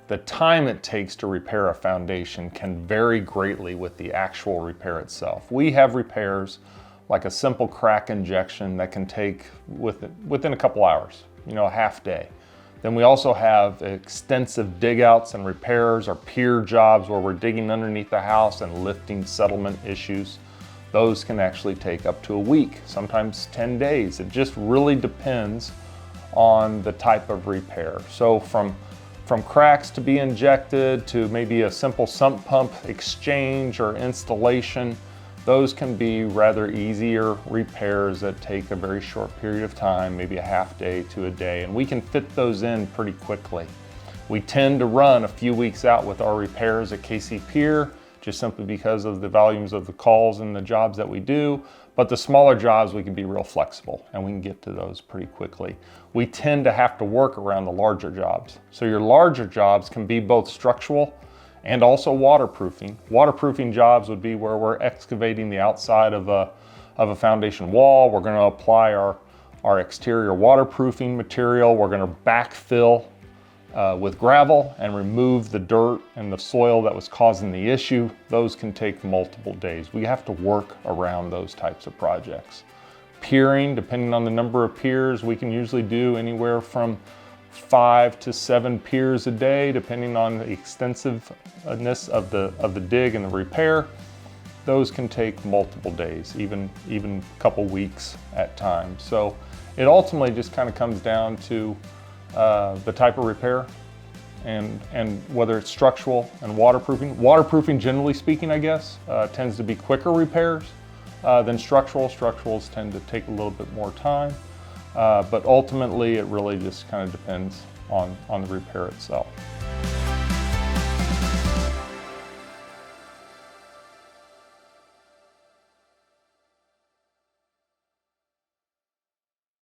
the time it takes to repair a foundation can vary greatly with the actual repair itself. We have repairs like a simple crack injection that can take within a couple hours, a half day. Then we also have extensive dig outs and repairs, or pier jobs where we're digging underneath the house and lifting settlement issues. Those can actually take up to a week, sometimes 10 days. It just really depends on the type of repair. So from cracks to be injected to maybe a simple sump pump exchange or installation, those can be rather easier repairs that take a very short period of time, maybe a half day to a day, and we can fit those in pretty quickly. We tend to run a few weeks out with our repairs at KC Pier, just simply because of the volumes of the calls and the jobs that we do. But the smaller jobs, we can be real flexible and we can get to those pretty quickly. We tend to have to work around the larger jobs. So your larger jobs can be both structural and also waterproofing. Waterproofing jobs would be where we're excavating the outside of a foundation wall. We're gonna apply our exterior waterproofing material. We're gonna backfill with gravel and remove the dirt and the soil that was causing the issue. Those can take multiple days. We have to work around those types of projects. Piering, depending on the number of piers, we can usually do anywhere from 5 to 7 piers a day, depending on the extensiveness of the dig and the repair. Those can take multiple days, even a couple weeks at times. So it ultimately just kind of comes down to the type of repair and whether it's structural and waterproofing. Waterproofing, generally speaking, I guess, tends to be quicker repairs than structural. Structurals tend to take a little bit more time. But ultimately, it really just kind of depends on the repair itself.